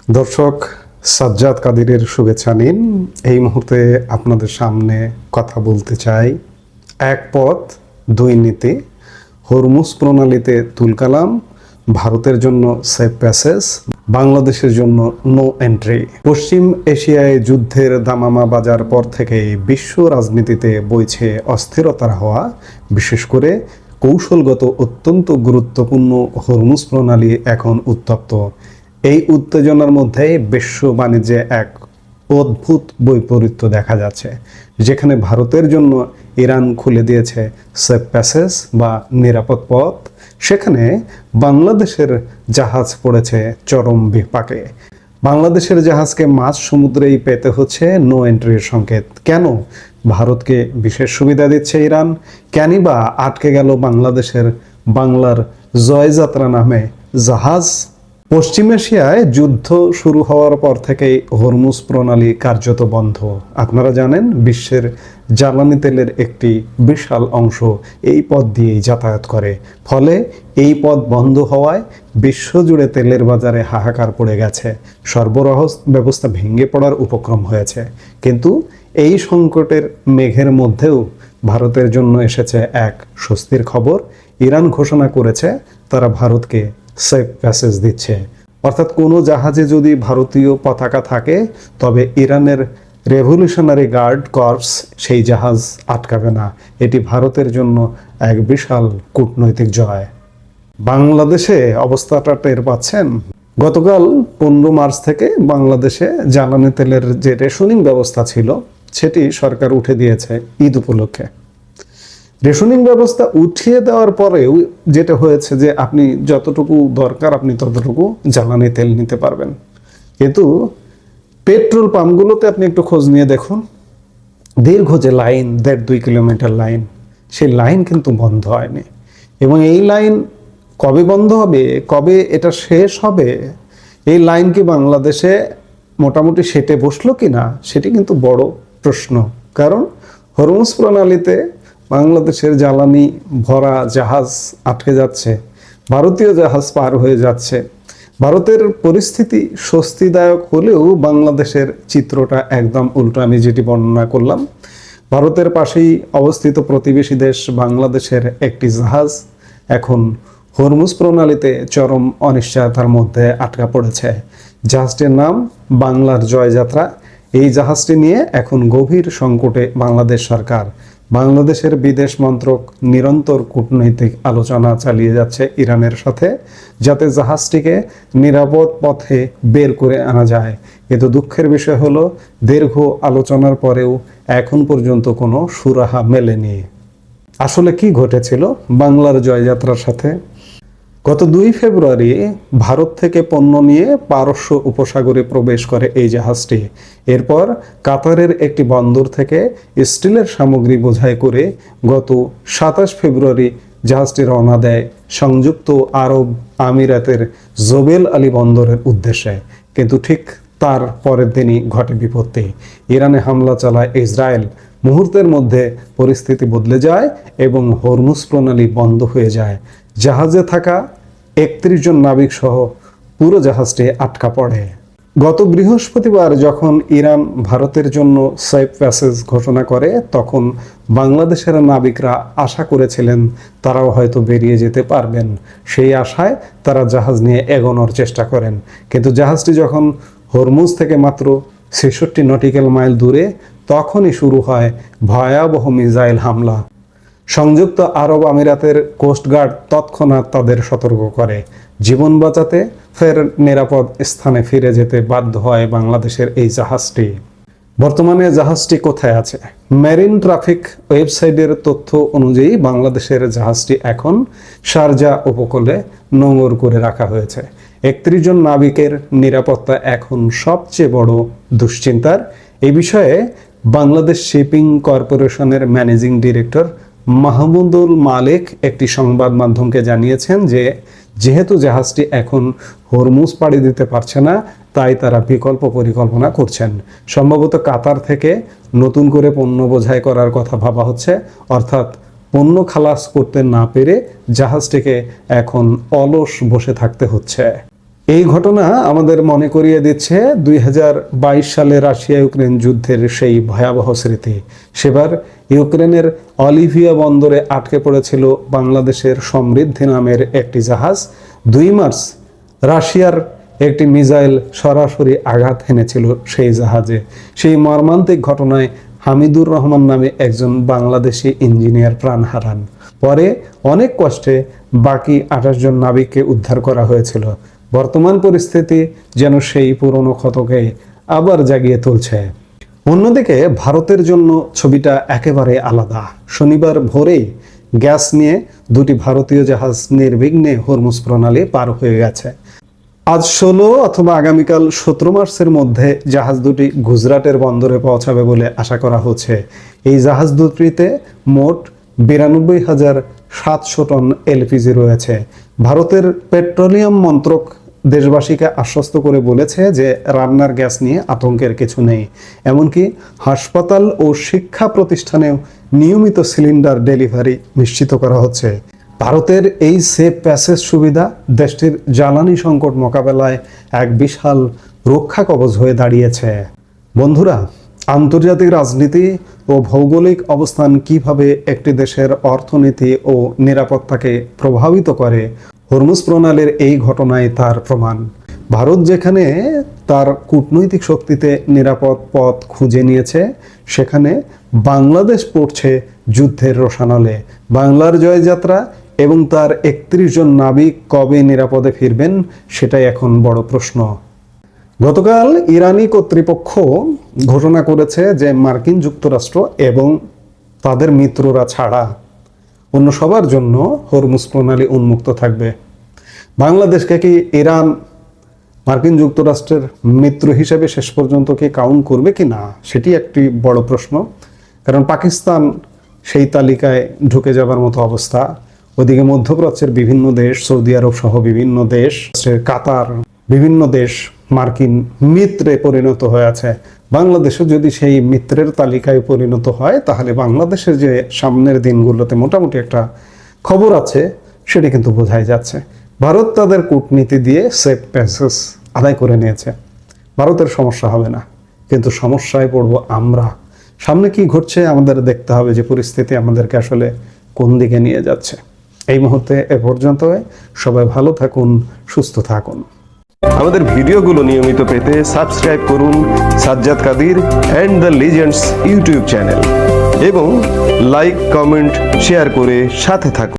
দর্শক, সাজ্জাদ কাদিরের শুভেচ্ছা নিন। এই মুহূর্তে আপনাদের সামনে কথা বলতে চাই এক পথ দুই নীতি, হরমুজ প্রণালীতে তুলকালাম, ভারতের জন্য সেফ প্যাসেজ, বাংলাদেশের জন্য নো এন্ট্রি। পশ্চিম এশিয়ায় যুদ্ধের দামামা বাজার পর থেকে বিশ্ব রাজনীতিতে বইছে অস্থিরতার হাওয়া। বিশেষ করে কৌশলগত অত্যন্ত গুরুত্বপূর্ণ হরমুজ প্রণালী এখন উত্তপ্ত। এই উত্তেজনার মধ্যে বিশ্ব বাণিজ্যে এক অদ্ভুত বৈপরীত্য দেখা যাচ্ছে, যেখানে ভারতের জন্য ইরান খুলে দিয়েছে সেফ প্যাসেজ বা নিরাপদ পথ, সেখানে বাংলাদেশের জাহাজ পড়েছে চরম বিপাকে। বাংলাদেশের জাহাজকে মাঝ সমুদ্রেই পেতে হচ্ছে নো এন্ট্রির সংকেত। কেন ভারতকে বিশেষ সুবিধা দিচ্ছে ইরান? কেনই বা আটকে গেল বাংলাদেশের বাংলার জয়যাত্রা নামে জাহাজ? পশ্চিম এশিয়ায় যুদ্ধ শুরু হওয়ার পর থেকেই হরমুজ প্রণালী কার্যত বন্ধ। আপনারা জানেন, বিশ্বের জ্বালানি তেলের একটি বিশাল অংশ এই পথ দিয়েই যাতায়াত করে। ফলে এই পথ বন্ধ হওয়ায় বিশ্বজুড়ে তেলের বাজারে হাহাকার পড়ে গেছে, সরবরাহ ব্যবস্থা ভেঙে পড়ার উপক্রম হয়েছে। কিন্তু এই সংকটের মেঘের মধ্যেও ভারতের জন্য এসেছে এক স্বস্তির খবর। ইরান ঘোষণা করেছে তারা ভারতকে সেফ প্যাসেজ দিচ্ছে। অর্থাৎ কোনো জাহাজে যদি ভারতীয় পতাকা থাকে, তবে ইরানের রেভলিউশনারি গার্ড কর্পস সেই জাহাজ আটকাবে না। এটি ভারতের জন্য এক বিশাল কূটনৈতিক জয়। বাংলাদেশে অবস্থাটা টের পাচ্ছেন। গতকাল 15 মার্চ থেকে বাংলাদেশে জ্বালানি তেলের যে রেশনিং ব্যবস্থা ছিল, সেটি সরকার উঠে দিয়েছে ঈদ উপলক্ষে। রেশনিং ব্যবস্থা উঠিয়ে দেওয়ার পরেও যেটা হয়েছে যে আপনি যতটুকু দরকার আপনি ততটুকু জ্বালানি তেল নিতে পারবেন। কিন্তু পেট্রোল পাম্পগুলোতে আপনি একটু খোঁজ নিয়ে দেখুন, দীর্ঘ যে লাইন, 1.5-2 কিলোমিটার লাইন, সেই লাইন কিন্তু বন্ধ হয়নি। এবং এই লাইন কবে বন্ধ হবে, কবে এটা শেষ হবে, এই লাইন কি বাংলাদেশে মোটামুটি সেটে বসলো কিনা, সেটি কিন্তু বড় প্রশ্ন। কারণ হরমুজ প্রণালীতে বাংলাদেশের জ্বালানি ভরা জাহাজ আটকে যাচ্ছে, ভারতীয় জাহাজ পার হয়ে যাচ্ছে। ভারতের পরিস্থিতি স্বস্তিদায়ক হলেও বাংলাদেশের চিত্রটা একদম উল্টো। আমি যেটি বর্ণনা করলাম, ভারতের পাশেই অবস্থিত প্রতিবেশী দেশ বাংলাদেশের একটি জাহাজ এখন হরমুজ প্রণালীতে চরম অনিশ্চয়তার মধ্যে আটকা পড়েছে। জাহাজটির নাম বাংলার জয়যাত্রা। এই জাহাজটি নিয়ে এখন গভীর সংকটে বাংলাদেশ সরকার। বাংলাদেশের বিদেশ মন্ত্রক নিরন্তর কূটনৈতিক আলোচনা চালিয়ে যাচ্ছে ইরানের সাথে, যাতে জাহাজটিকে নিরাপদ পথে বের করে আনা যায়। কিন্তু দুঃখের বিষয় হলো, দীর্ঘ আলোচনার পরেও এখন পর্যন্ত কোনো সুরাহা মেলেনি। আসলে কি ঘটেছিল বাংলার জয়যাত্রার সাথে? গত 2 ফেব্রুয়ারি ভারত থেকে পণ্য নিয়ে পারস্য উপসাগরে প্রবেশ করে এই জাহাজটি। এরপর কাতারের একটি বন্দর থেকে স্টিলের সামগ্রী বোঝাই করে গত 27 ফেব্রুয়ারি জাহাজটি রওনা দেয় সংযুক্ত আরব আমিরাতের জবেল আলী বন্দরের উদ্দেশ্যে। কিন্তু ঠিক তার পরের দিনই ঘটে বিপত্তি। ইরানে হামলা চালায় ইসরায়েল। মুহূর্তের মধ্যে পরিস্থিতি বদলে যায় এবং হরমুজ প্রণালী বন্ধ হয়ে যায়। জাহাজে থাকা 31 জন নাবিক সহ পুরো জাহাজটি আটকা পড়ে। গত বৃহস্পতিবার যখন ইরান ভারতের জন্য সেফ প্যাসেজ ঘোষণা করে, তখন বাংলাদেশের নাবিকরা আশা করেছিলেন তারাও হয়তো বেরিয়ে যেতে পারবেন। সেই আশায় তারা জাহাজ নিয়ে এগোনোর চেষ্টা করেন। কিন্তু জাহাজটি যখন হরমুজ থেকে মাত্র 66 নটিক্যাল মাইল দূরে, তখনই শুরু হয় ভয়াবহ মিসাইল হামলা। সংযুক্ত আরব আমিরাতের কোস্টগার্ড তৎক্ষণাৎ তাদের সতর্ক করে। জীবন বাঁচাতে ফের নিরাপদ স্থানে ফিরে যেতে বাধ্য হয় বাংলাদেশের এই জাহাজটি। বর্তমানে জাহাজটি কোথায় আছে? মেরিন ট্রাফিক ওয়েবসাইটের তথ্য অনুযায়ী বাংলাদেশের জাহাজটি এখন শারজা উপকূলে নোঙর করে রাখা হয়েছে। 31 জন নাবিকের নিরাপত্তা এখন সবচেয়ে বড় দুশ্চিন্তার। এই বিষয়ে বাংলাদেশ শিপিং কর্পোরেশনের ম্যানেজিং ডিরেক্টর মাহমুদুল মালেক একটি সংবাদ মাধ্যমকে জানিয়েছেন যে যেহেতু জাহাজটি এখন হরমুজ পাড়ি দিতে পারছে না, তাই তারা বিকল্প পরিকল্পনা করছেন। সম্ভবত কাতার থেকে নতুন করে পণ্য বোঝাই করার কথা ভাবা হচ্ছে। অর্থাৎ পণ্য খালাস করতে না পেরে জাহাজটিকে এখন অলস বসে থাকতে হচ্ছে। এই ঘটনা আমাদের মনে করিয়ে দিচ্ছে 2022 সালে রাশিয়া ইউক্রেন যুদ্ধের সেই ভয়াবহ স্মৃতি। সেবার ইউক্রেনের অলিভিয়া বন্দরে আটকে পড়েছিল বাংলাদেশের সমৃদ্ধি নামের একটি জাহাজ। 2 মার্চ রাশিয়ার একটি মিসাইল সরাসরি আঘাত হেনেছিল সেই জাহাজে। সেই মর্মান্তিক ঘটনায় হামিদুর রহমান নামে একজন বাংলাদেশি ইঞ্জিনিয়ার প্রাণ হারান। পরে অনেক কষ্টে বাকি 28 জন নাবিককে উদ্ধার করা হয়েছিল। বর্তমান পরিস্থিতি যেন সেই পুরনো ক্ষতকে আবার জাগিয়ে তুলছে। অন্যদিকে ভারতের জন্য ছবিটা একেবারে আলাদা। শনিবার ভোরেই গ্যাস নিয়ে 2টি ভারতীয় জাহাজ নির্বিঘ্নে হরমুজ প্রণালী পার হয়ে গেছে। আজ 16 অথবা আগামীকাল 17 মার্চের মধ্যে জাহাজ দুটি গুজরাটের বন্দরে পৌঁছাবে বলে আশা করা হচ্ছে। এই জাহাজ দুটিতে মোট 92,700 টন এলপিজি রয়েছে। ভারতের পেট্রোলিয়াম মন্ত্রক দেশবাসীকে আশ্বস্ত করে বলেছে যে রান্নার গ্যাস নিয়ে আতঙ্কের কিছু নেই। এমনকি হাসপাতাল ও শিক্ষা প্রতিষ্ঠানেও নিয়মিত সিলিন্ডার ডেলিভারি নিশ্চিত করা হচ্ছে। ভারতের এই সেফ প্যাসেজ সুবিধা দেশটির জ্বালানি সংকট মোকাবেলায় এক বিশাল রক্ষা কবচ হয়ে দাঁড়িয়েছে। বন্ধুরা, আন্তর্জাতিক রাজনীতি ও ভৌগোলিক অবস্থান কিভাবে একটি দেশের অর্থনীতি ও নিরাপত্তাকে প্রভাবিত করে, হরমুজ প্রণালীর এই ঘটনায় তার প্রমাণ। ভারত যেখানে তার কূটনৈতিক শক্তিতে নিরাপদ পথ খুঁজে নিয়েছে, সেখানে বাংলাদেশ পড়ছে যুদ্ধের রোষানলে। বাংলার জয়যাত্রা এবং তার 31 জন নাবিক কবে নিরাপদে ফিরবেন, সেটাই এখন বড় প্রশ্ন। গতকাল ইরানি কর্তৃপক্ষ ঘোষণা করেছে যে মার্কিন যুক্তরাষ্ট্র এবং তাদের মিত্ররা ছাড়া অন্য সবার জন্য হরমুজ প্রণালী উন্মুক্ত থাকবে। বাংলাদেশকে কি ইরান মার্কিন যুক্তরাষ্ট্রের মিত্র হিসেবে শেষ পর্যন্ত কি কাউন্ট করবে কি না, সেটি একটি বড় প্রশ্ন। কারণ পাকিস্তান সেই তালিকায় ঢুকে যাবার মতো অবস্থা। ওদিকে মধ্যপ্রাচ্যের বিভিন্ন দেশ, সৌদি আরব সহ বিভিন্ন দেশ, কাতার, বিভিন্ন দেশ মার্কিন মিত্রে পরিণত হয়ে আছে। বাংলাদেশও যদি সেই মিত্রের তালিকায় পরিণত হয়, তাহলে বাংলাদেশের যে সামনের দিনগুলোতে মোটামুটি একটা খবর আছে, সেটি কিন্তু বোঝাই যাচ্ছে। ভারত তাদের কূটনীতি দিয়ে সেফ প্যাসেজ আদায় করে নিয়েছে। ভারতের সমস্যা হবে না, কিন্তু সমস্যায় পড়বো আমরা। সামনে কি ঘটছে আমাদের দেখতে হবে, যে পরিস্থিতি আমাদেরকে আসলে কোন দিকে নিয়ে যাচ্ছে। এই মুহূর্তে এ পর্যন্ত। সবাই ভালো থাকুন, সুস্থ থাকুন। আমাদের ভিডিওগুলো নিয়মিত পেতে সাবস্ক্রাইব করুন Sajjad Kadir and the legends YouTube channel এবং লাইক, কমেন্ট, শেয়ার করে সাথে থাকুন।